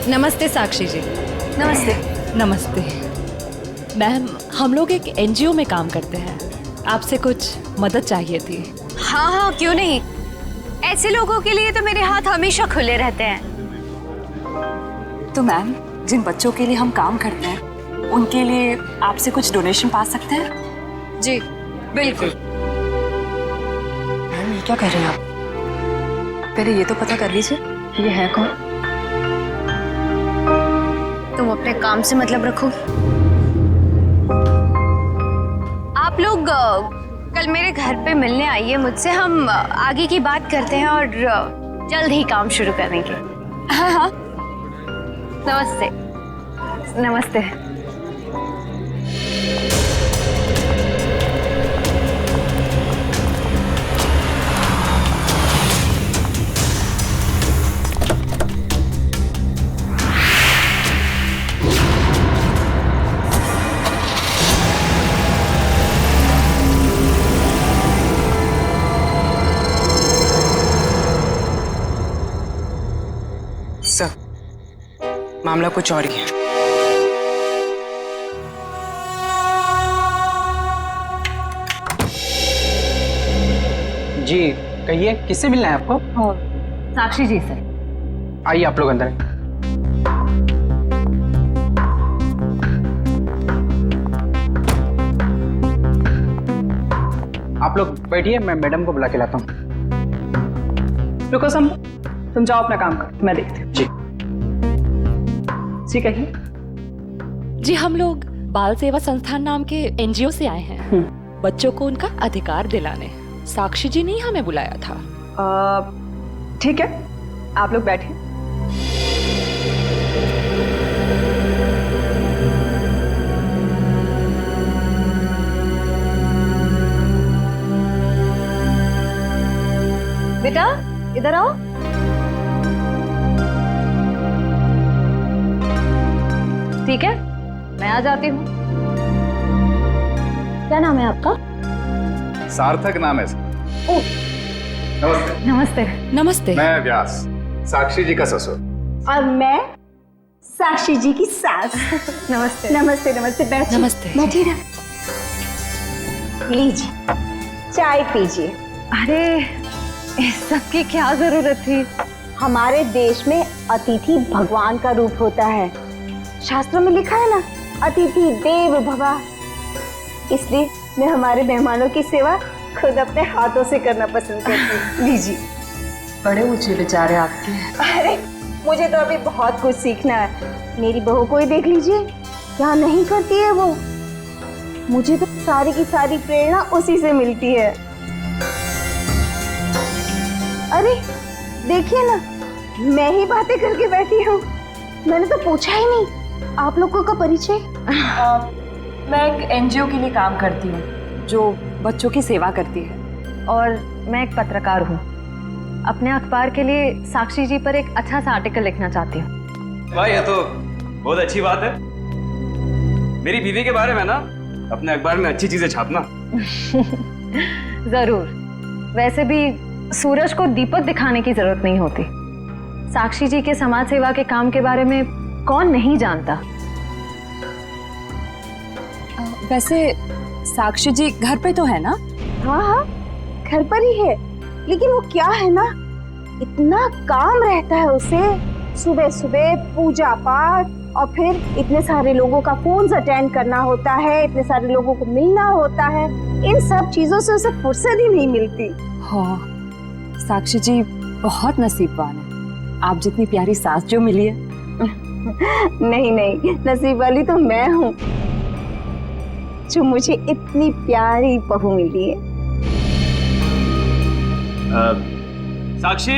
नमस्ते साक्षी जी। नमस्ते। नमस्ते मैम, हम लोग एक एनजीओ में काम करते हैं, आपसे कुछ मदद चाहिए थी। हाँ हाँ, क्यों नहीं। ऐसे लोगों के लिए तो मेरे हाथ हमेशा खुले रहते हैं। तो मैम, जिन बच्चों के लिए हम काम करते हैं उनके लिए आपसे कुछ डोनेशन पा सकते हैं? जी बिल्कुल। मैम, ये क्या कर रहे हैं आप? पहले ये तो पता कर लीजिए ये है कौन। तुम अपने काम से मतलब रखो। आप लोग कल मेरे घर पे मिलने आइए मुझसे, हम आगे की बात करते हैं और जल्द ही काम शुरू करेंगे। हाँ हाँ। नमस्ते। नमस्ते। सर, मामला कुछ और ही है। जी कहिए, किससे मिलना है आपको? साक्षी जी से। आइए आप लोग अंदर। आप लोग बैठिए, मैं मैडम को बुला के लाता हूँ। रुको सम, तुम जाओ अपना काम कर, मैं देखती हूँ। जी। जी कहिए। जी, हम लोग बाल सेवा संस्थान नाम के एनजीओ से आए हैं, बच्चों को उनका अधिकार दिलाने। साक्षी जी ने हमें बुलाया था। ठीक है, आप लोग बैठिए। बेटा इधर आओ। ठीक है, मैं आ जाती हूँ। क्या नाम है आपका? सार्थक नाम है सर। नमस्ते। नमस्ते। नमस्ते। मैं व्यास, साक्षी जी का ससुर। और मैं साक्षी जी की सास। नमस्ते। नमस्ते नमस्ते, बैठिए। नमस्ते। बैठिए ना, लीजिए चाय पीजिए। अरे इस सब की क्या जरूरत थी? हमारे देश में अतिथि भगवान का रूप होता है, शास्त्रों में लिखा है ना, अतिथि देव भव। इसलिए मैं हमारे मेहमानों की सेवा खुद अपने हाथों से करना पसंद करती हूँ। लीजिए। बड़े ऊंचे विचार है आपके। अरे मुझे तो अभी बहुत कुछ सीखना है। मेरी बहू को ही देख लीजिए, क्या नहीं करती है वो। मुझे तो सारी की सारी प्रेरणा उसी से मिलती है। अरे देखिए ना, मैं ही बातें करके बैठी हूँ। मैंने तो पूछा ही नहीं आप लोगों का परिचय। मैं एक एनजीओ के लिए काम करती हूँ जो बच्चों की सेवा करती है। और मैं एक पत्रकार हूँ, अपने अखबार के लिए साक्षी जी पर एक अच्छा सा आर्टिकल लिखना चाहती हूँ। वाह, ये तो बहुत अच्छी बात है। मेरी बीवी के बारे में ना अपने अखबार में अच्छी चीजें छापना। जरूर। वैसे भी सूरज को दीपक दिखाने की जरूरत नहीं होती। साक्षी जी के समाज सेवा के काम के बारे में कौन नहीं जानता। वैसे साक्षी जी घर पे तो है ना? हाँ हाँ, घर पर ही है, लेकिन वो क्या है ना, इतना काम रहता है उसे। सुबह सुबह पूजा पाठ और फिर इतने सारे लोगों का फोन अटेंड करना होता है, इतने सारे लोगों को मिलना होता है। इन सब चीजों से उसे फुर्सत ही नहीं मिलती। हाँ, साक्षी जी बहुत नसीबवान है, आप जितनी प्यारी सास जो मिली है। नहीं नहीं, नसीब वाली तो मैं हूँ जो मुझे इतनी प्यारी बहू मिली है। साक्षी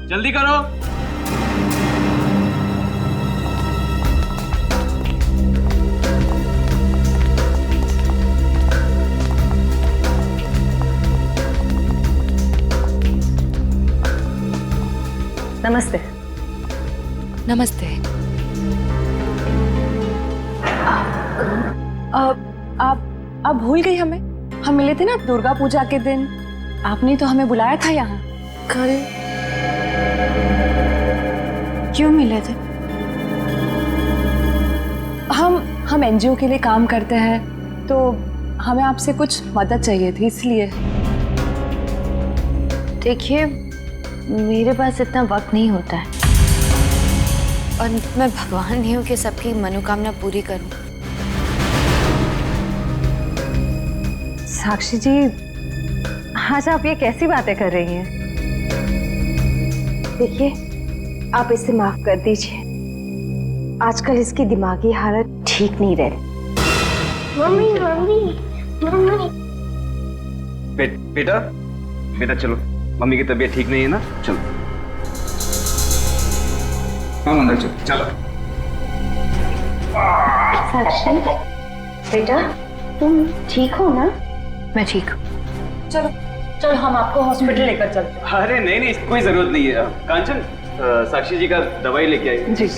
जल्दी करो। नमस्ते। नमस्ते। आप भूल गई हमें? हम मिले थे ना दुर्गा पूजा के दिन, आपने तो हमें बुलाया था यहाँ। कल क्यों मिले थे? हम एनजीओ के लिए काम करते हैं, तो हमें आपसे कुछ मदद चाहिए थी, इसलिए। देखिए, मेरे पास इतना वक्त नहीं होता है और मैं भगवान नहीं हूँ कि सबकी मनोकामना पूरी करूं। साक्षी जी, आज आप ये कैसी बातें कर रही हैं? देखिए, आप इसे माफ कर दीजिए। आजकल इसकी दिमागी हालत ठीक नहीं रह रही। Mummy mummy mummy. बेटा बेटा चलो, मम्मी की तबीयत ठीक नहीं है ना, चलो। हम अंदर चलो, चलो। साक्षी बेटा, तुम ठीक हो ना? मैं ठीक हूँ। चलो हम आपको हॉस्पिटल लेकर चलते हैं। अरे नहीं नहीं, कोई जरूरत नहीं है। कांचन, साक्षी जी का दवाई लेके आई। जी।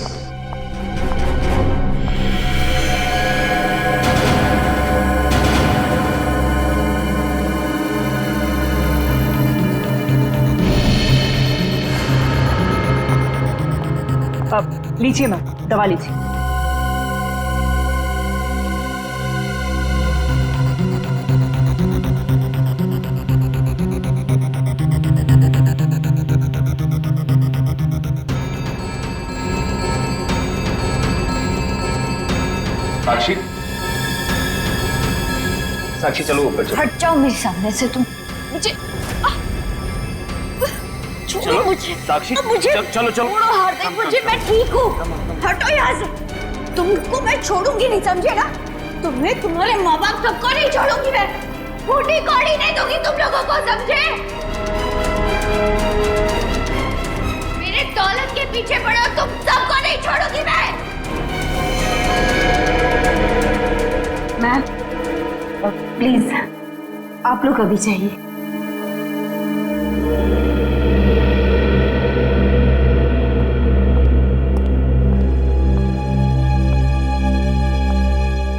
अब लीजिए मैम, दवा लीजिए। साक्षी, साक्षी चलो ऊपर चलो। हट जाओ मेरे सामने से तुम। मुझे चलो मुझे साक्षी, मुझे चलो चलो। छोड़ो हार्दिक, मुझे, मैं ठीक हूँ। हटो यहाँ से। तुमको मैं छोड़ूंगी नहीं, समझे ना? तुम्हें, तुम्हारे माँ बाप सबको नहीं छोड़ूंगी मैं। फूटी कौड़ी नहीं दूंगी तुम लोगों को, समझे? मेरे दौलत के पीछे पड़ो, तुम सबको नहीं छोड़ूंगी मैं। मैम, प्लीज आप लोग अभी चाहिए।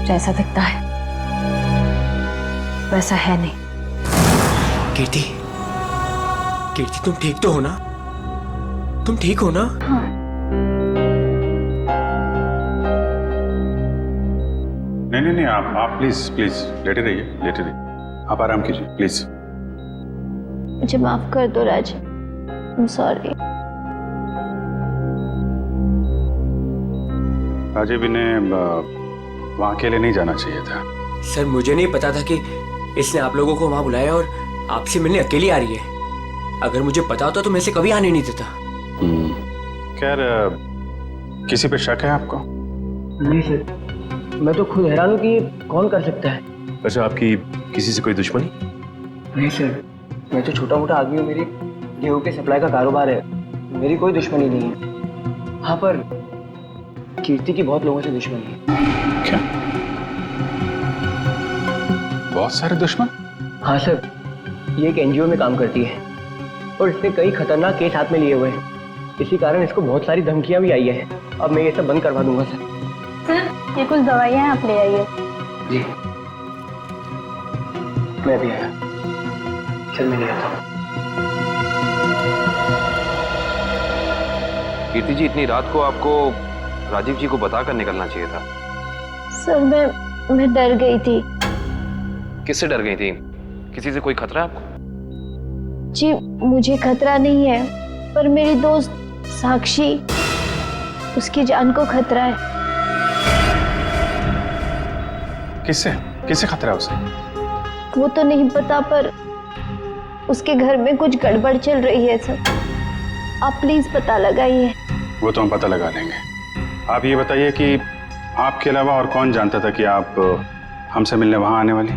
जैसा दिखता है वैसा है नहीं। कीर्ति, कीर्ति तुम ठीक तो हो ना? तुम ठीक हो ना? नहीं, आप प्लीज प्लीज लेटे रहिए, लेटे रहिए। आप आराम कीजिए प्लीज। मुझे माफ कर दो राज, I'm sorry। राजीव, इन्हें वहाँ अकेले नहीं जाना चाहिए था। सर, मुझे नहीं पता था कि इसने आप लोगों को वहां बुलाया और आपसे मिलने अकेली आ रही है। अगर मुझे पता होता तो मैं इसे कभी आने नहीं देता। खैर, किसी पे शक है आपको? नहीं सर, मैं तो खुद हैरान हूँ कि कौन कर सकता है। अच्छा, आपकी किसी से कोई दुश्मनी? नहीं सर, मैं तो छोटा मोटा आदमी हूँ, मेरी गेहूं के सप्लाई का कारोबार है, मेरी कोई दुश्मनी नहीं है। हाँ, पर कीर्ति की बहुत लोगों से दुश्मनी है। क्या? बहुत सारे दुश्मन? हाँ सर, ये एक एनजीओ में काम करती है और इसने कई खतरनाक केस हाथ में लिए हुए हैं। इसी कारण इसको बहुत सारी धमकियां भी आई है। अब मैं ये सब बंद करवा दूंगा सर। सर, ये कुछ दवाइयाँ आप ले आइए। जी, मैं भी आया। चल, मैं ले आता हूँ। कीर्ति जी, इतनी रात को आपको राजीव जी को बताकर निकलना चाहिए था। सर, मैं डर गई थी। किससे डर गई थी? किसी से कोई खतरा है आपको? जी, मुझे खतरा नहीं है, पर मेरी दोस्त साक्षी, उसकी जान को खतरा है। किससे? किससे खतरा है उसे? वो तो नहीं पता, पर उसके घर में कुछ गड़बड़ चल रही है सर। आप प्लीज पता लगाइए। वो तो हम पता लगा लेंगे। आप ये बताइए कि आपके अलावा और कौन जानता था कि आप हमसे मिलने वहां आने वाली?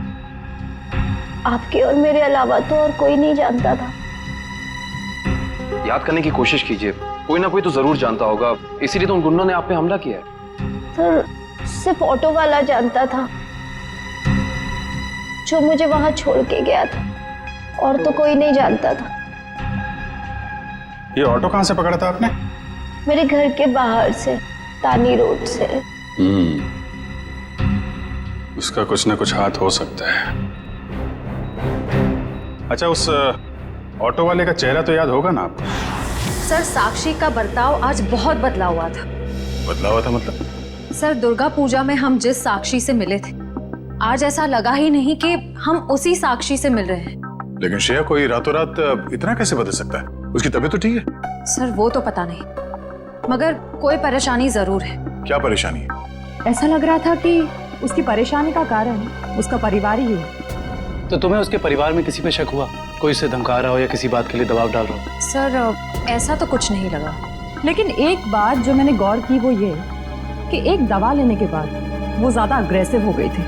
आपके और मेरे अलावा तो और कोई नहीं जानता था। याद करने की कोशिश कीजिए, कोई ना कोई तो जरूर जानता होगा, इसीलिए तो उन गुंडों ने आप पे हमला किया है। सर, सिर्फ ऑटो वाला जानता था जो मुझे वहां छोड़ के गया था, और तो कोई नहीं जानता था। ये ऑटो कहाँ से पकड़ा था आपने? मेरे घर के बाहर से, तानी रोड से। उसका कुछ ना कुछ हाथ हो सकता है। अच्छा, उस ऑटो वाले का चेहरा तो याद होगा ना आपको? सर, साक्षी का बर्ताव आज बहुत बदला हुआ था। बदला हुआ था मतलब? सर दुर्गा पूजा में हम जिस साक्षी से मिले थे, आज ऐसा लगा ही नहीं कि हम उसी साक्षी से मिल रहे हैं। लेकिन श्रेया, कोई रातों रात इतना कैसे बदल सकता है? उसकी तबीयत तो ठीक है। सर वो तो पता नहीं, मगर कोई परेशानी जरूर है। क्या परेशानी है? ऐसा लग रहा था कि उसकी परेशानी का कारण उसका परिवार ही है। तो तुम्हें उसके परिवार में किसी पे शक हुआ? कोई उसे धमका रहा हो या किसी बात के लिए दबाव डाल रहा हो? सर ऐसा तो कुछ नहीं लगा। लेकिन एक बात जो मैंने गौर की वो ये कि एक दवा लेने के बाद वो ज्यादा अग्रेसिव हो गई थी।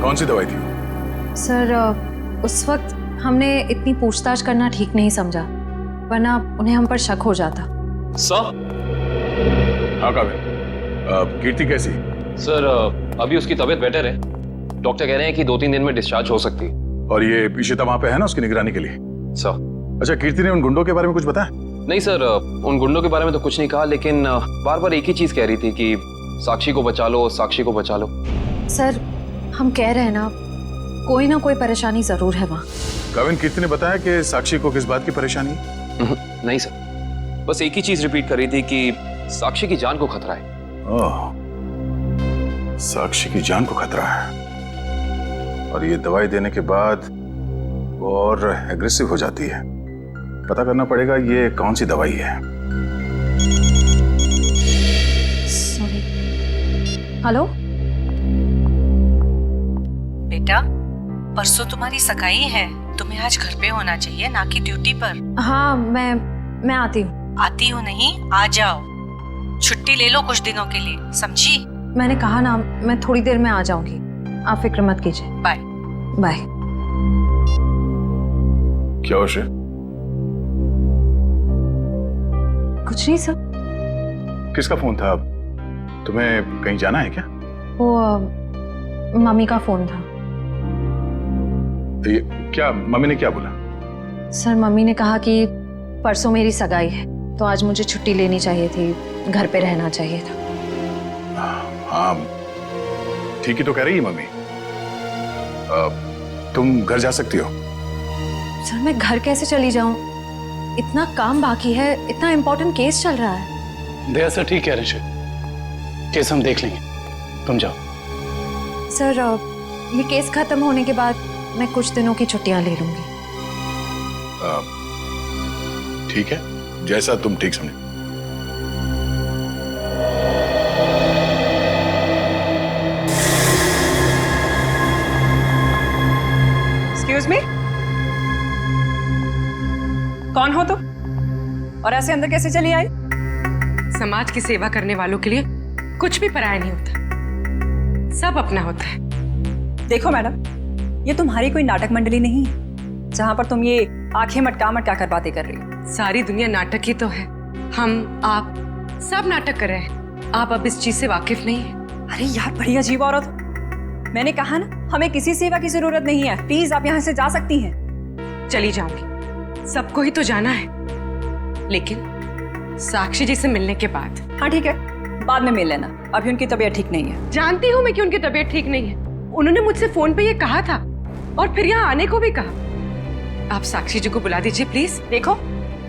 कौन सी दवाई थी? सर उस वक्त हमने इतनी पूछताछ करना ठीक नहीं समझा, वरना उन्हें हम पर शक हो जाता। सर। हाँ काव्य, कीर्ति कैसी? सर अभी उसकी तबीयत बेटर है। डॉक्टर कह रहे हैं कि 2-3 दिन में डिस्चार्ज हो सकती है। और ये इशिता वहां पे है ना उसकी निगरानी के लिए? सर। अच्छा, कीर्ति ने उन गुंडों के बारे में कुछ बताया? नहीं सर, उन गुंडों के बारे में तो कुछ नहीं कहा, लेकिन बार बार एक ही चीज कह रही थी कि साक्षी को बचा लो, साक्षी को बचा लो। सर हम कह रहे हैं ना, कोई ना कोई परेशानी जरूर है वहाँ। काव्य, कीर्ति ने बताया कि साक्षी को किस बात की परेशानी है? नहीं सर, बस एक ही चीज रिपीट कर रही थी कि साक्षी की जान को खतरा है। ओह, साक्षी की जान को खतरा है। और ये दवाई देने के बाद वो और एग्रेसिव हो जाती है। पता करना पड़ेगा ये कौन सी दवाई है। सॉरी। हेलो बेटा, परसों तुम्हारी सगाई है, तुम्हें आज घर पे होना चाहिए, ना कि ड्यूटी पर। हाँ मैं आती हूँ। आती हूँ नहीं, आ जाओ। छुट्टी ले लो कुछ दिनों के लिए, समझी? मैंने कहा ना, मैं थोड़ी देर में आ जाऊंगी, आप फिक्र मत कीजिए। Bye bye. क्या हो श्रेया? कुछ नहीं सर। किसका फोन था? तुम्हें कहीं जाना है क्या? वो मम्मी का फोन था। ये क्या, मम्मी ने क्या बोला? सर मम्मी ने कहा कि परसों मेरी सगाई है, तो आज मुझे छुट्टी लेनी चाहिए थी, घर पे रहना चाहिए था। हाँ ठीक ही तो कह रही है मम्मी। तुम घर जा सकती हो। सर मैं घर कैसे चली जाऊं? इतना काम बाकी है, इतना इम्पोर्टेंट केस चल रहा है। दया सर ठीक कह रहे हैं, केस हम देख लेंगे, तुम जाओ। सर ये केस खत्म होने के बाद मैं कुछ दिनों की छुट्टियां ले लूंगी। ठीक है, जैसा तुम ठीक समझो। एक्सक्यूज मी, कौन हो तुम और ऐसे अंदर कैसे चली आई? समाज की सेवा करने वालों के लिए कुछ भी पराया नहीं होता, सब अपना होता है। देखो मैडम, ये तुम्हारी कोई नाटक मंडली नहीं है जहां पर तुम ये आंखें मटका मटका कर बातें कर रही हो। सारी दुनिया नाटक ही तो है, हम आप सब नाटक कर रहे हैं। आप अब इस चीज से वाकिफ नहीं है। अरे यार, बड़ी अजीब औरत हो। मैंने कहा ना, हमें किसी सेवा की जरूरत नहीं है, प्लीज आप यहाँ से जा सकती हैं। चली जाऊंगी, सबको ही तो जाना है, लेकिन साक्षी जी से मिलने के बाद। हाँ ठीक है, बाद में मिल लेना, अभी उनकी तबीयत ठीक नहीं है। जानती हूँ मैं कि उनकी तबीयत ठीक नहीं है, उन्होंने मुझसे फोन पे ये कहा था और फिर यहाँ आने को भी कहा। आप साक्षी जी को बुला दीजिए प्लीज। देखो,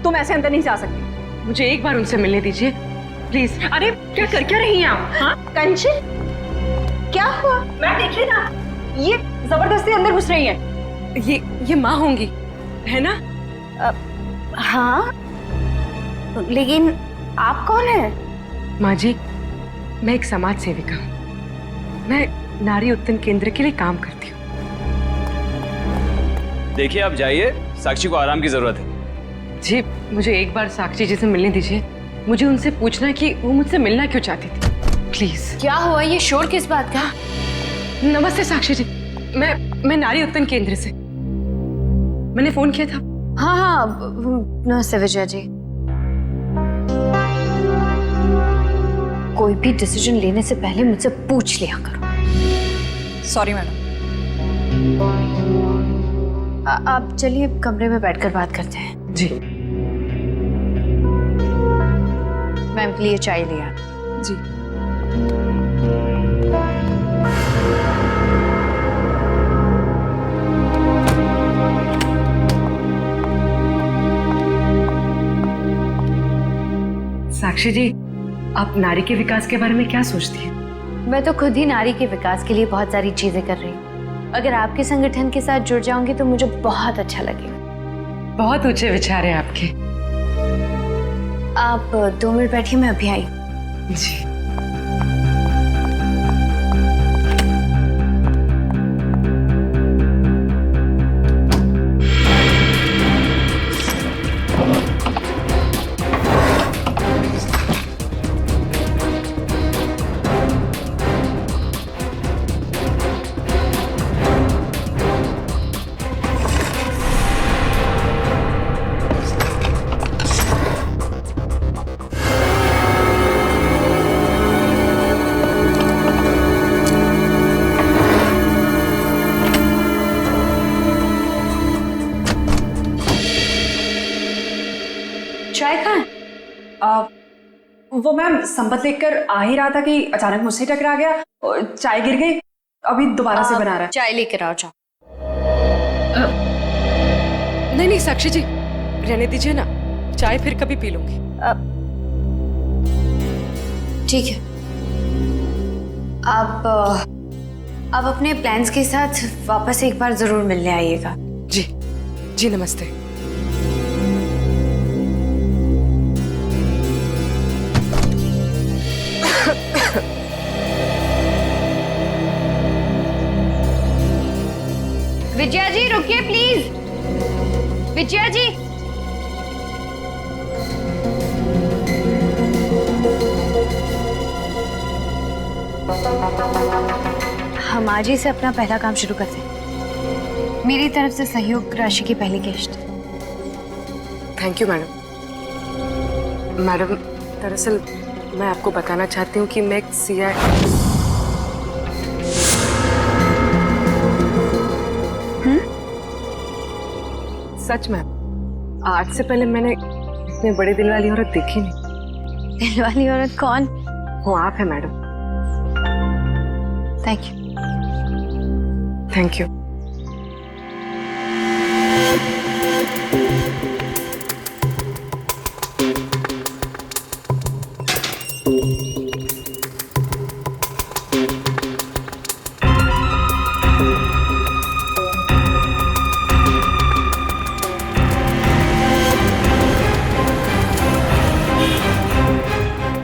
तुम ऐसे अंदर नहीं जा सकती, मुझे एक बार उनसे मिलने दीजिए प्लीज। अरे क्या कर क्या रही हैं आप? हाँ कंचन, क्या हुआ? मैं देखी ना, ये जबरदस्ती अंदर घुस रही है। ये माँ होंगी, है ना? हाँ, लेकिन आप कौन हैं? माँ जी, मैं एक समाज सेविका हूँ, मैं नारी उत्थान केंद्र के लिए काम करती हूँ। देखिए आप जाइए, साक्षी को आराम की जरूरत है। जी मुझे एक बार साक्षी जी से मिलने दीजिए, मुझे उनसे पूछना है कि वो मुझसे मिलना क्यों चाहती थी, प्लीज। क्या हुआ? ये शोर किस बात का? नमस्ते साक्षी जी, मैं नारी उत्थान केंद्र से, मैंने फोन किया था। हाँ नमस्ते विजया जी। कोई भी डिसीजन लेने से पहले मुझसे पूछ लिया करो। Sorry madam. आप चलिए कमरे में बैठकर बात करते हैं। जी। मैम के लिए चाय लिया। जी। साक्षी जी, आप नारी के विकास के बारे में क्या सोचती हैं? मैं तो खुद ही नारी के विकास के लिए बहुत सारी चीजें कर रही हूँ। अगर आपके संगठन के साथ जुड़ जाऊंगी तो मुझे बहुत अच्छा लगेगा। बहुत ऊंचे विचार हैं आपके। आप 2 मिनट बैठिए, मैं अभी आई। जी। चाय कहाँ है? वो मैम संपत लेकर आ ही रहा था कि अचानक मुझसे टकरा गया और चाय गिर गई। अभी दोबारा से बना रहा है। चाय लेकर आओ, जाओ। नहीं नहीं साक्षी जी, रहने दीजिए ना, चाय फिर कभी पी लूंगी। ठीक है, आप अपने प्लान्स के साथ वापस एक बार जरूर मिलने आइएगा। जी जी, नमस्ते। विजया जी रुकिए प्लीज। विजया जी, हम आज ही से अपना पहला काम शुरू करते हैं। मेरी तरफ से सहयोग राशि की पहली किश्त। Thank you madam. मैडम, दरअसल मैं आपको बताना चाहती हूँ कि मैं एक CI। सच में आज से पहले मैंने इतने बड़े दिल वाली औरत देखी नहीं। दिल वाली औरत कौन? वो आप है madam. Thank you. Thank you.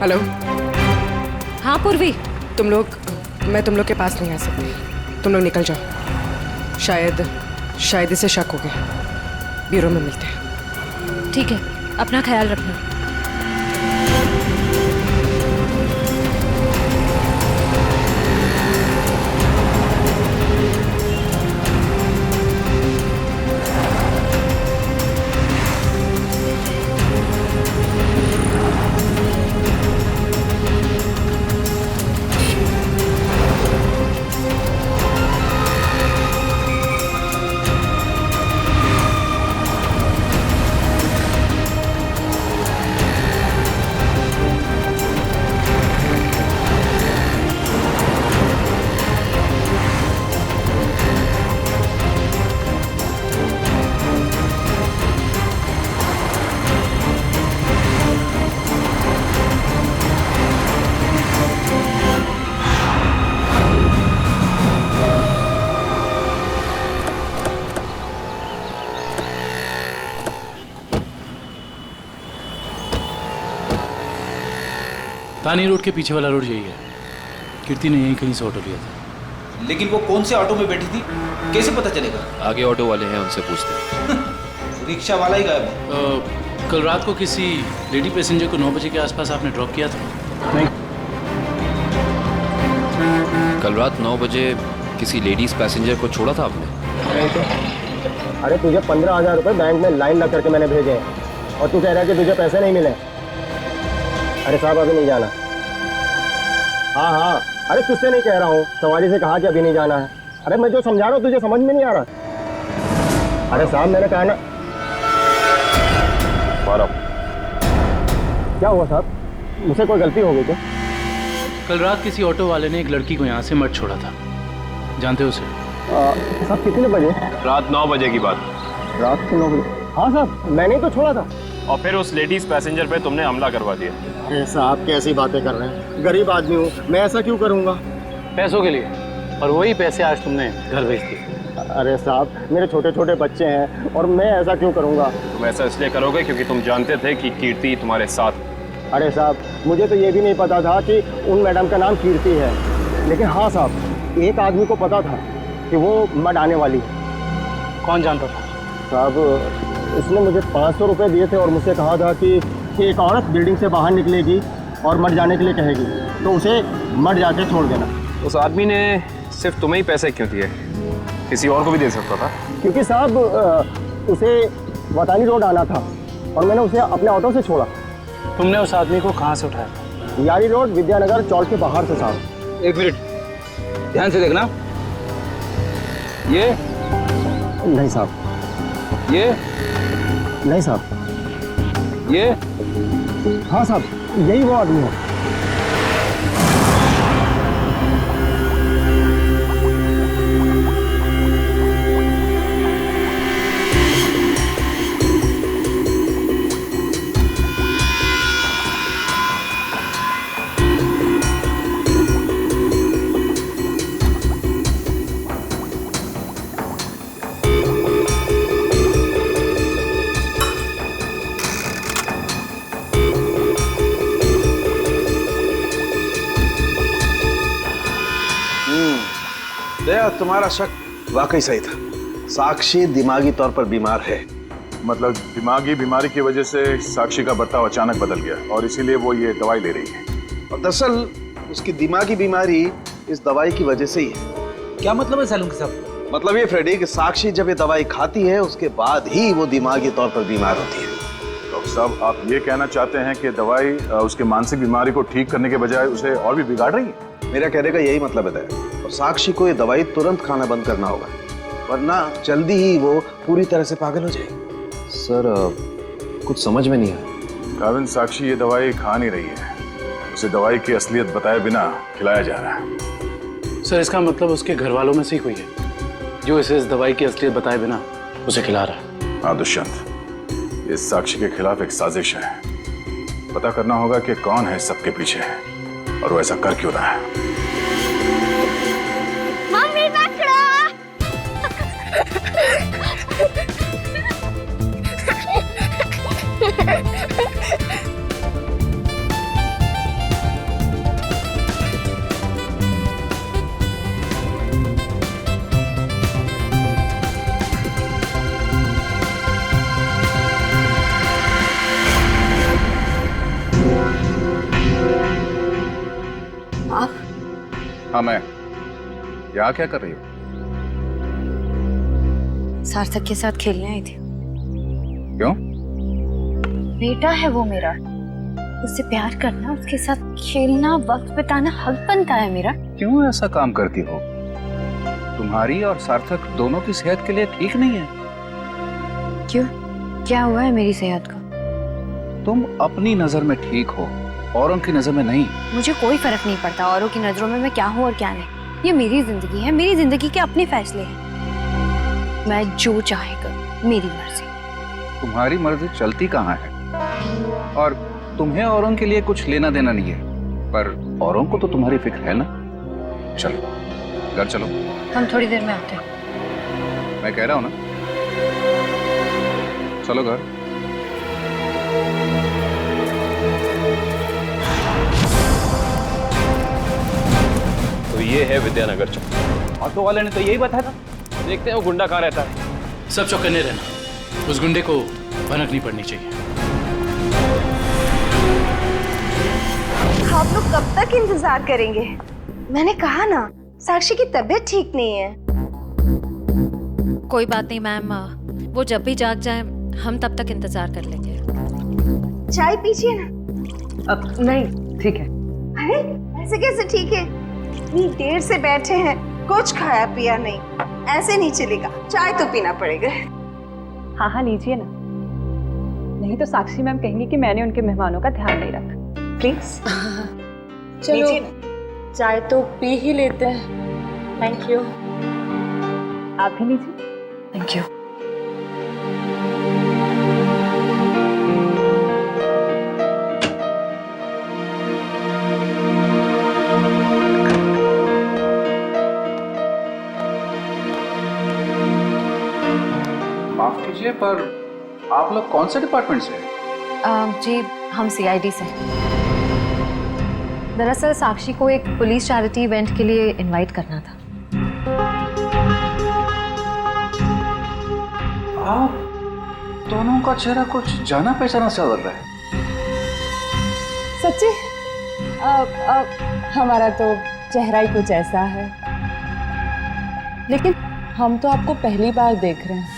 Hello. हाँ पूर्वी, मैं तुम लोग के पास नहीं आ सकती। तुम लोग निकल जाओ। शायद इसे शक हो गया। ब्यूरो में मिलते हैं। ठीक है, अपना ख्याल रखना। तानी रोड के पीछे वाला रोड यही है। कीर्ति ने यहीं कहीं से ऑटो लिया था। लेकिन वो कौन से ऑटो में बैठी थी, कैसे पता चलेगा? आगे ऑटो वाले हैं, उनसे पूछते हैं। रिक्शा वाला ही गायब है। कल रात को किसी लेडी पैसेंजर को 9 बजे के आसपास आपने ड्रॉप किया था? नहीं। कल रात 9 बजे किसी लेडीज पैसेंजर को छोड़ा था आपने? नहीं तो। अरे तुझे 15,000 रुपये बैंक में लाइन लग करके मैंने भेजे हैं और तू कह रहा है कि तुझे पैसे नहीं मिले। अरे साहब अभी नहीं जाना। हाँ हाँ, अरे तुझसे नहीं कह रहा हूँ, सवारी से कहा कि अभी नहीं जाना है। अरे मैं जो समझा रहा हूँ तुझे समझ में नहीं आ रहा। अरे साहब मैंने कहा ना। क्या हुआ साहब, मुझसे कोई गलती हो गई क्या? कल रात किसी ऑटो वाले ने एक लड़की को यहाँ से मत छोड़ा था, जानते हो उसे? साहब कितने बजे? रात 9 बजे की बात। रात के 9 बजे? हाँ साहब, मैंने ही तो छोड़ा था। और फिर उस लेडीज पैसेंजर पे तुमने हमला करवा दिया। अरे साहब कैसी बातें कर रहे हैं, गरीब आदमी हूँ, मैं ऐसा क्यों करूँगा? पैसों के लिए, और वही पैसे आज तुमने घर भेज दिए। अरे साहब मेरे छोटे छोटे बच्चे हैं और मैं ऐसा क्यों करूँगा? तुम ऐसा इसलिए करोगे क्योंकि तुम जानते थे कि कीर्ति तुम्हारे साथ। अरे साहब मुझे तो ये भी नहीं पता था कि उन मैडम का नाम कीर्ति है, लेकिन हाँ साहब एक आदमी को पता था कि वो मड आने वाली है। कौन जानता था? साहब उसने मुझे 500 रुपये दिए थे और मुझसे कहा था कि एक औरत बिल्डिंग से बाहर निकलेगी और मर जाने के लिए कहेगी तो उसे मर जाके छोड़ देना। उस आदमी ने सिर्फ तुम्हें ही पैसे क्यों दिए? किसी और को भी दे सकता था। क्योंकि साहब उसे वतानी रोड आना था और मैंने उसे अपने ऑटो से छोड़ा। तुमने उस आदमी को कहाँ से उठाया? यारी रोड विद्यानगर चौक के बाहर से साहब। एक मिनट ध्यान से देखना। ये नहीं साहब, ये नहीं साहब, ये हाँ साहब यही वो आदमी है। दया तुम्हारा शक वाकई सही था। साक्षी दिमागी तौर पर बीमार है। मतलब दिमागी बीमारी की वजह से साक्षी का बर्ताव अचानक बदल गया और इसीलिए वो ये दवाई ले रही है। और दरअसल उसकी दिमागी बीमारी इस दवाई की वजह से ही है। क्या मतलब है सालून साहब? मतलब ये फ्रेडी कि साक्षी जब ये दवाई खाती है उसके बाद ही वो दिमागी तौर पर बीमार होती है। डॉक्टर साहब आप ये कहना चाहते हैं कि दवाई उसके मानसिक बीमारी को ठीक करने के बजाय उसे और भी बिगाड़ रही है? मेरा कहने का यही मतलब है दया। और साक्षी को ये दवाई तुरंत खाना बंद करना होगा वरना जल्दी ही वो पूरी तरह से पागल हो जाएगी। सर कुछ समझ में नहीं आया। काविन साक्षी ये दवाई खा नहीं रही है, उसे दवाई की असलियत बताए बिना खिलाया जा रहा है। सर इसका मतलब उसके घर वालों में से ही कोई है जो इसे इस दवाई की असलियत बताए बिना उसे खिला रहा है। हाँ दुष्यंत, ये साक्षी के खिलाफ एक साजिश है। पता करना होगा कि कौन है सबके पीछे और वो ऐसा कर क्यों रहा है। मम्मी पकड़ो। आप? हाँ मैं। यहाँ क्या कर रही हो? सार्थक के साथ खेलने आई थी। क्यों? बेटा है वो मेरा, उससे प्यार करना, उसके साथ खेलना, वक्त बिताना हक बनता है मेरा। क्यों ऐसा काम करती हो? तुम्हारी और सार्थक दोनों की सेहत के लिए ठीक नहीं है। क्यों? क्या हुआ है मेरी सेहत को? तुम अपनी नजर में ठीक हो, औरों की नजर में नहीं। मुझे कोई फर्क नहीं पड़ता औरों की नजरों में मैं क्या हूँ और क्या नहीं। ये मेरी जिंदगी है, मेरी जिंदगी के अपने फैसले हैं। मैं जो चाहे करूं, मेरी मर्जी। तुम्हारी मर्जी चलती कहाँ है? और तुम्हें औरों के लिए कुछ लेना देना नहीं है, पर औरों को तो तुम्हारी फिक्र है ना। चलो घर चलो। हम थोड़ी देर में आते हैं। मैं कह रहा हूँ ना, चलो घर। तो ये है विद्यानगर चौक। ऑटो वाले ने तो यही बताया था। देखते हैं वो गुंडा कहाँ रहता है। सब चौकन्ने रहना, उस गुंडे को भनक नहीं पड़नी चाहिए। आप लोग कब तक इंतजार करेंगे? मैंने कहा ना साक्षी की तबीयत ठीक नहीं है। कोई बात नहीं मैम, वो जब भी जाग जाए हम तब तक इंतजार कर लेंगे। चाय पीजिए ना। अब नहीं, ठीक है। अरे ऐसे कैसे ठीक है? इतनी देर से बैठे हैं, कुछ खाया पिया नहीं, ऐसे नहीं चलेगा, चाय तो पीना पड़ेगा। हाँ हाँ लीजिए ना, नहीं तो साक्षी मैम कहेंगी कि मैंने उनके मेहमानों का ध्यान नहीं रखा। प्लीज चलो चाय तो पी ही लेते हैं। Thank you. आप भी लीजिए। Thank you. दीजिए, पर आप लोग कौन से डिपार्टमेंट से हैं? जी हम सीआईडी से। दरअसल साक्षी को एक पुलिस चैरिटी इवेंट के लिए इनवाइट करना था। आप दोनों का चेहरा कुछ जाना पहचाना सा लग रहा है। सच्ची हमारा तो चेहरा ही कुछ ऐसा है, लेकिन हम तो आपको पहली बार देख रहे हैं।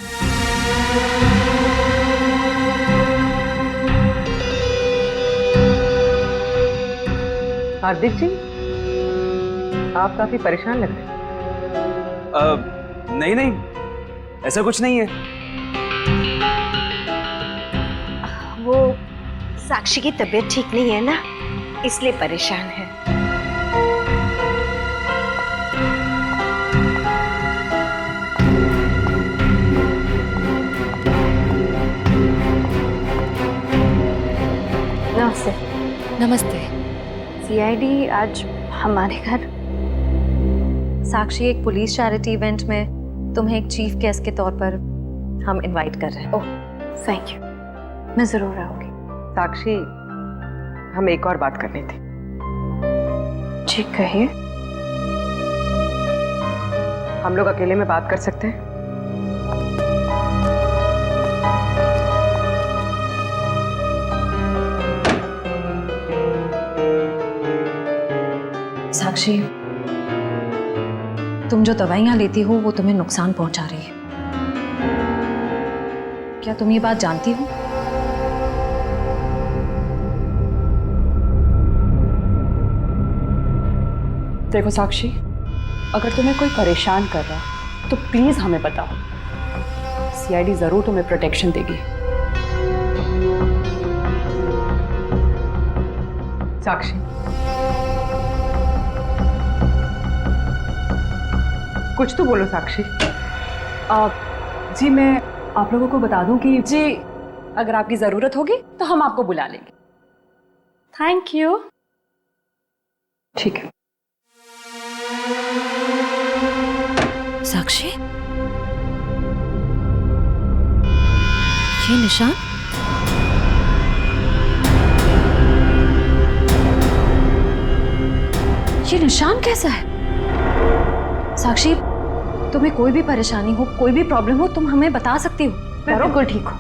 हार्दिक जी, आप काफी परेशान लग रहे हैं। नहीं नहीं, ऐसा कुछ नहीं है। वो साक्षी की तबीयत ठीक नहीं है ना, इसलिए परेशान है। नमस्ते। नमस्ते। सीआईडी आज हमारे घर। साक्षी एक पुलिस चैरिटी इवेंट में तुम्हें एक चीफ गेस्ट के तौर पर हम इनवाइट कर रहे हैं। ओह थैंक यू, मैं जरूर आऊंगी। साक्षी, हम एक और बात करनी थी। जी कहिए। हम लोग अकेले में बात कर सकते हैं? साक्षी, तुम जो दवाइयां लेती हो वो तुम्हें नुकसान पहुंचा रही है। क्या तुम ये बात जानती हो? देखो साक्षी, अगर तुम्हें कोई परेशान कर रहा है तो प्लीज हमें बताओ। सीआईडी जरूर तुम्हें प्रोटेक्शन देगी। साक्षी, कुछ तो बोलो साक्षी। जी मैं आप लोगों को बता दूं कि जी अगर आपकी जरूरत होगी तो हम आपको बुला लेंगे। Thank you. ठीक है। साक्षी, ये निशान? ये निशान कैसा है? साक्षी, तुम्हें कोई भी परेशानी हो, कोई भी प्रॉब्लम हो, तुम हमें बता सकती हो। मैं बिल्कुल ठीक हूँ।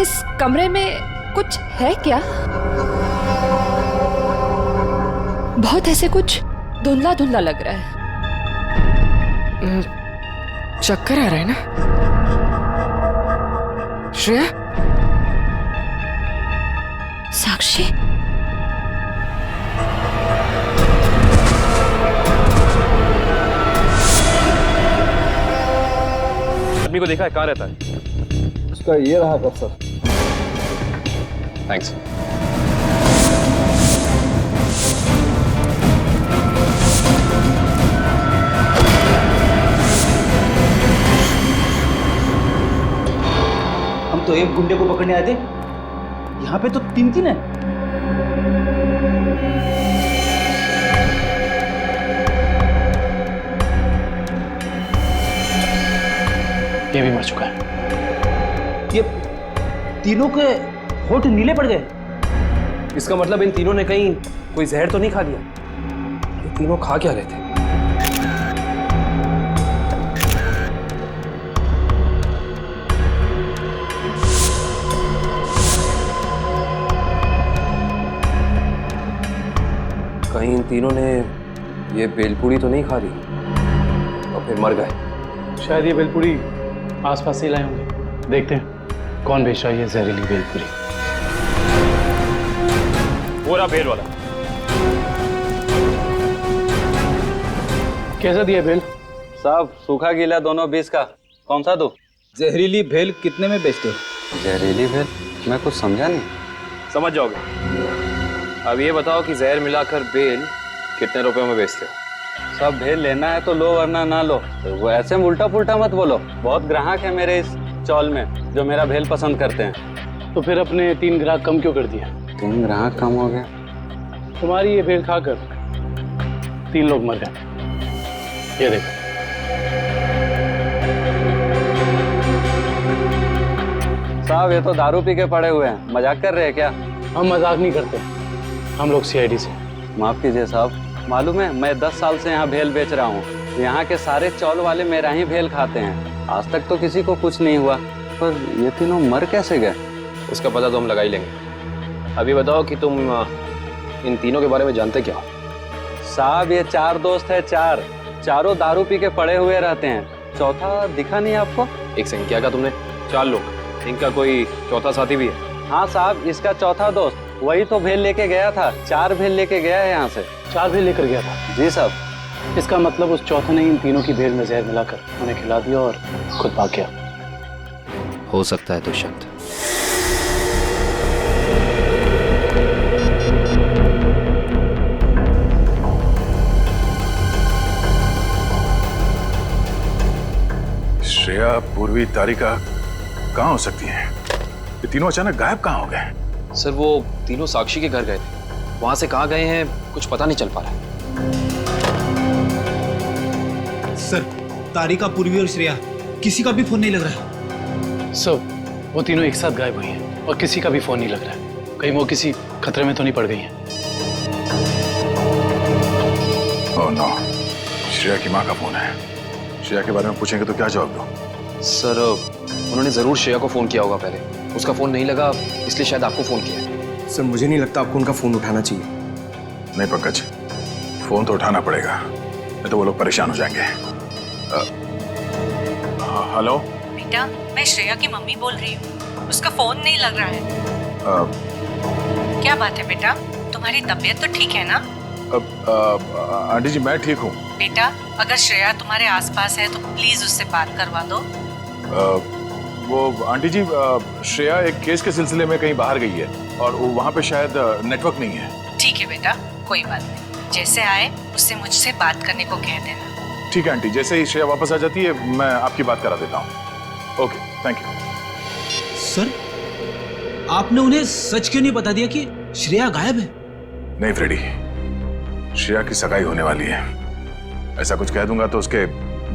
इस कमरे में कुछ है क्या? बहुत ऐसे कुछ धुंधला धुंधला लग रहा है। चक्कर आ रहा है ना श्रेया? साक्षी, आदमी को देखा है, कहाँ रहता है? उसका ये रहा कर सर। थैंक्स। हम तो एक गुंडे को पकड़ने आए थे, यहाँ पे तो तीन तीन है। ये भी मर चुका है। ये तीनों के होठ नीले पड़ गए। इसका मतलब इन तीनों ने कहीं कोई जहर तो नहीं खा लिया? ये तीनों खा क्या रहे थे? कहीं इन तीनों ने ये बेलपूरी तो नहीं खा ली और फिर मर गए? शायद ये बेलपूरी आसपास से लाए होंगे। देखते हैं कौन बेच रहा है ये जहरीली बेलपूरी। वो रहा बेल वाला। कैसा दिया बेल? साहब सूखा गीला दोनों 20 का। कौन सा दो? जहरीली भेल कितने में बेचते हो? जहरीली भेल? मैं कुछ समझा नहीं। समझ जाओगे। अब ये बताओ कि जहर मिलाकर बेल कितने रुपयों में बेचते हो? सब भेल लेना है तो लो वरना ना लो। तो वो ऐसे उल्टा पुल्टा मत बोलो। बहुत ग्राहक है मेरे इस चौल में जो मेरा भेल पसंद करते हैं। तो फिर अपने 3 ग्राहक कम क्यों कर दिया? 3 ग्राहक कम हो गया? तुम्हारी ये भेल खाकर 3 लोग मर गए। ये देखो। साहब ये तो दारू पी के पड़े हुए हैं, मजाक कर रहे हैं क्या? हम मजाक नहीं करते, हम लोग सीआईडी से। माफ कीजिए साहब, मालूम है मैं 10 साल से यहाँ भेल बेच रहा हूँ। यहाँ के सारे चौल वाले मेरा ही भेल खाते हैं। आज तक तो किसी को कुछ नहीं हुआ, पर ये तीनों मर कैसे गए? इसका पता तो हम लगा ही लेंगे। अभी बताओ कि तुम इन तीनों के बारे में जानते क्या हो? साहब ये 4 दोस्त है, चारों दारू पी के पड़े हुए रहते हैं। चौथा दिखा नहीं आपको? एक सेकंड, क्या कहा तुमने? 4 लोग, इनका कोई चौथा साथी भी है? हाँ साहब, इसका चौथा दोस्त वही तो भेल लेके गया था। 4 भेल लेके गया है यहाँ से। 4 भेल लेकर गया था? जी साहब। इसका मतलब उस चौथे ने इन तीनों की भेल में जहर मिलाकर उन्हें खिला दिया और खुद भाग गया। हो सकता है दुष्यंत। श्रेया, पूर्वी, तारिका कहाँ हो सकती हैं? ये तीनों अचानक गायब कहाँ हो गए? सर वो तीनों साक्षी के घर गए थे, वहां से कहाँ गए हैं कुछ पता नहीं चल पा रहा है। सर तारिका, पूर्वी और श्रेया किसी का भी फोन नहीं लग रहा। सर वो तीनों एक साथ गायब हुई हैं और किसी का भी फोन नहीं लग रहा है। कहीं वो किसी खतरे में तो नहीं पड़ गई हैं? ओह नो, श्रेया की माँ का फोन है। श्रेया के बारे में पूछेंगे तो क्या जवाब दो? सर उन्होंने जरूर श्रेया को फोन किया होगा पहले, उसका फोन नहीं लगा इसलिए शायद आपको फोन किया। सर मुझे नहीं लगता आपको उनका फोन उठाना चाहिए। नहीं पंकज, फोन तो उठाना पड़ेगा, नहीं तो वो लोग परेशान हो जाएंगे। हेलो बेटा, मैं श्रेया की मम्मी बोल रही हूँ। उसका फोन नहीं लग रहा है। क्या बात है बेटा, तुम्हारी तबीयत तो ठीक है ना? आंटी जी मैं ठीक हूँ। बेटा अगर श्रेया तुम्हारे आसपास है तो प्लीज उससे बात करवा दो। वो आंटी जी, श्रेया एक केस के सिलसिले में कहीं बाहर गई है और वहाँ पे शायद नेटवर्क नहीं है। ठीक है बेटा, कोई बात नहीं, जैसे आए उससे मुझसे बात करने को कह देना। ठीक है आंटी, जैसे ही श्रेया वापस आ जाती है मैं आपकी बात करा देता हूँ। Okay, thank you. सर आपने उन्हें सच क्यों नहीं बता दिया कि श्रेया गायब है? नहीं फ्रेडी, श्रेया की सगाई होने वाली है। ऐसा कुछ कह दूंगा तो उसके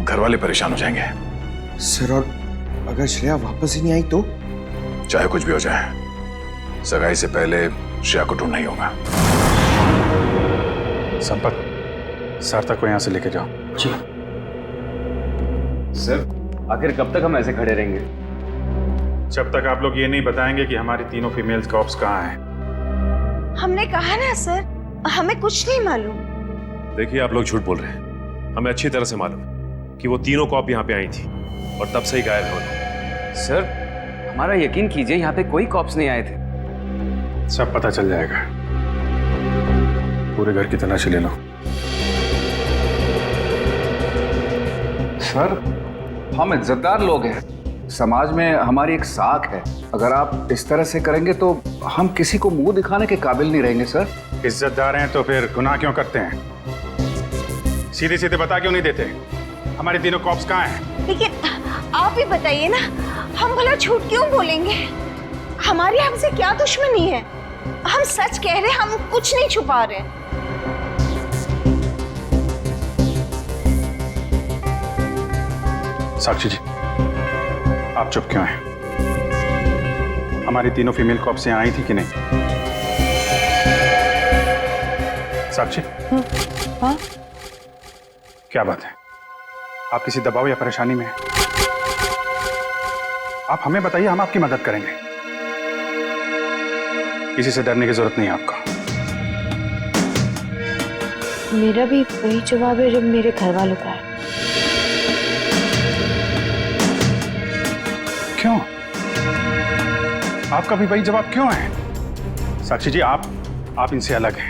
घर वाले परेशान हो जाएंगे। सर और अगर श्रेया वापस ही नहीं आई तो? चाहे कुछ भी हो जाए, सगाई से पहले श्रेया को ढूंढना ही होगा। संपत, सार्थक को यहाँ से लेके जाओ। जी सर, आखिर कब तक हम ऐसे खड़े रहेंगे? जब तक आप लोग ये नहीं बताएंगे कि हमारी तीनों फीमेल्स कॉप्स कहाँ हैं। हमने कहा ना सर, हमें कुछ नहीं मालूम। देखिए आप लोग झूठ बोल रहे हैं, हमें अच्छी तरह से मालूम है कि वो तीनों कॉप यहाँ पे आई थी और तब से ही गायब हो गई। सर हमारा यकीन कीजिए, यहाँ पे कोई कॉप्स नहीं आए थे। सब पता चल जाएगा, पूरे घर की तलाशी ले लो। सर हम इज्जतदार लोग हैं, समाज में हमारी एक साख है। अगर आप इस तरह से करेंगे तो हम किसी को मुंह दिखाने के काबिल नहीं रहेंगे। सर इज्जतदार हैं तो फिर गुनाह क्यों करते हैं? सीधे सीधे बता क्यों नहीं देते हमारी तीनों कॉप्स कहाँ हैं? लेकिन आप ही बताइए ना, हम भला झूठ क्यों बोलेंगे? हमारी हमसे क्या दुश्मनी है? हम सच कह रहे हैं, हम कुछ नहीं छुपा रहे। साक्षी जी, आप चुप क्यों हैं? हमारी तीनों फीमेल कॉप्स यहाँ आई थी कि नहीं? साक्षी, हाँ? क्या बात है? आप किसी दबाव या परेशानी में हैं? आप हमें बताइए, हम आपकी मदद करेंगे। किसी से डरने की जरूरत नहीं है आपको। मेरा भी वही जवाब है जब मेरे घर वालों का है। क्यों? आपका भी वही जवाब क्यों है? साक्षी जी, आप इनसे अलग हैं।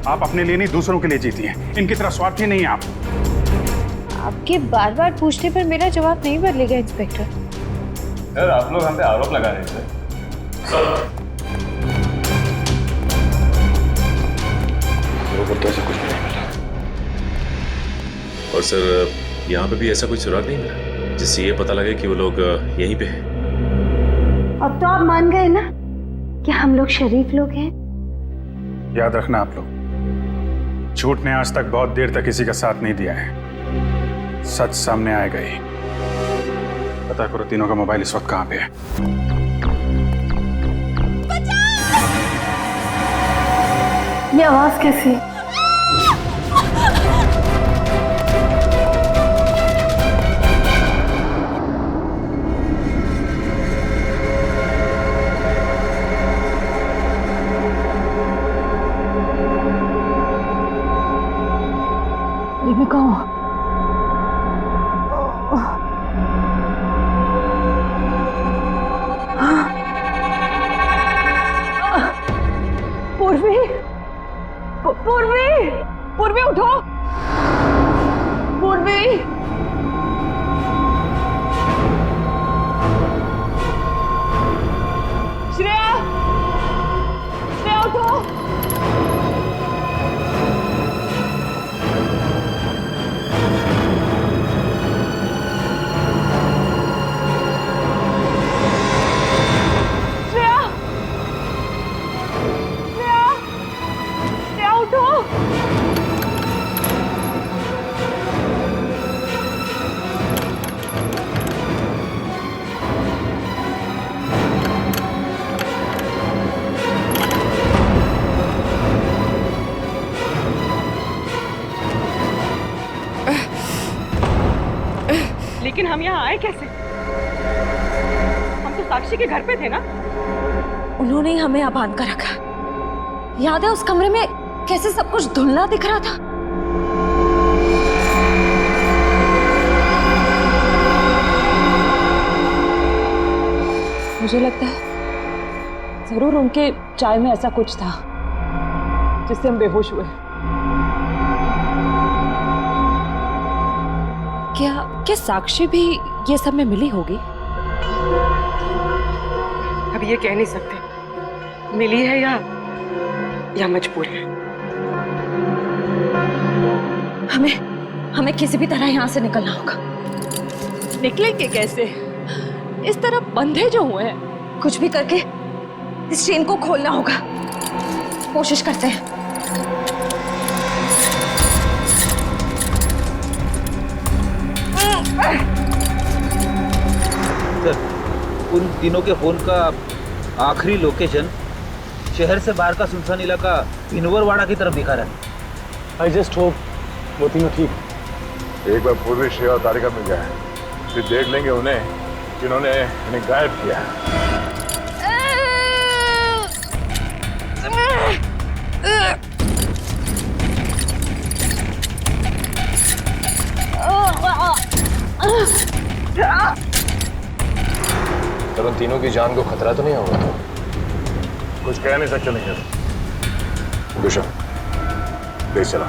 आप अपने लिए नहीं दूसरों के लिए जीती हैं। इनकी तरह स्वार्थी नहीं है आप। आपके बार बार पूछने पर मेरा जवाब नहीं बदलेगा इंस्पेक्टर। सर आप लोग हम पे आरोप लगा रहे थे। लोगों को ऐसा कुछ भी नहीं मिला। और सर यहाँ पे भी ऐसा कोई सुराग नहीं मिला जिससे ये पता लगे कि वो लोग यहीं पे हैं। अब तो आप मान गए ना कि हम लोग शरीफ लोग हैं। याद रखना आप लोग, झूठ ने आज तक बहुत देर तक किसी का साथ नहीं दिया है। सच सामने आएगा ही। पता करो तीनों का मोबाइल इस वक्त कहाँ पे है। ये आवाज कैसी? ये मैं कहूँ पूर्वी, पूर्वी, पूर्वी उठो, पूर्वी। श्रेया, श्रेया उठो। श्रेया, श्रेया, श्रेया उठो। लेकिन हम यहाँ आए कैसे? हम तो साक्षी के घर पे थे ना। उन्होंने ही हमें यहाँ बांध कर रखा। याद है उस कमरे में कैसे सब कुछ धुंधला दिख रहा था? मुझे लगता है जरूर उनके चाय में ऐसा कुछ था जिससे हम बेहोश हुए। क्या साक्षी भी ये सब में मिली होगी? अब ये कह नहीं सकते मिली है या मजबूर है। हमें किसी भी तरह यहाँ से निकलना होगा। निकलेंगे कैसे? इस तरह बंधे जो हुए हैं। कुछ भी करके इस चेन को खोलना होगा। कोशिश करते हैं। सर, उन तीनों के फोन का आखिरी लोकेशन शहर से बाहर का सुनसान इलाका भिनवरवाड़ा की तरफ दिखा रहा है। आई जस्ट होप वो तीनों ठीक। एक बार पूर्वी श्रेया और तारिका मिल जाए, फिर देख लेंगे उन्हें जिन्होंने इन्हें गायब किया है। पर उन तीनों की जान को खतरा तो नहीं होगा? कुछ कह नहीं सकते नहीं। दुष्यंत, ले चला।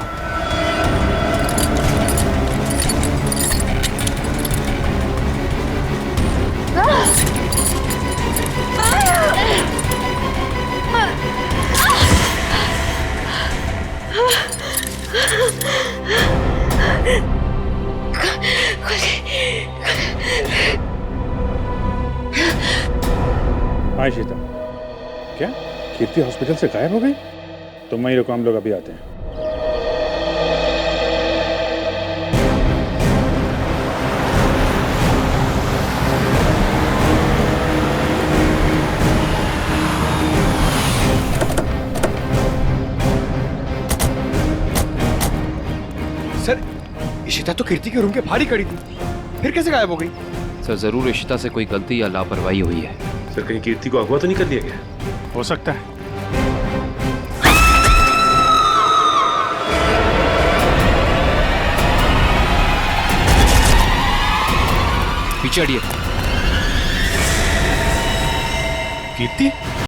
हाँ शीता, क्या कीर्ति हॉस्पिटल से गायब हो गई? तुम वहीं रुको, हम लोग अभी आते हैं। सर, इशिता तो कीर्ति के रूम के बाहर ही खड़ी थी, फिर कैसे गायब हो गई? सर जरूर इशिता से कोई गलती या लापरवाही हुई है। सर कहीं कीर्ति को अगवा तो नहीं कर दिया गया? हो सकता है। पीछे हटिए। कीर्ति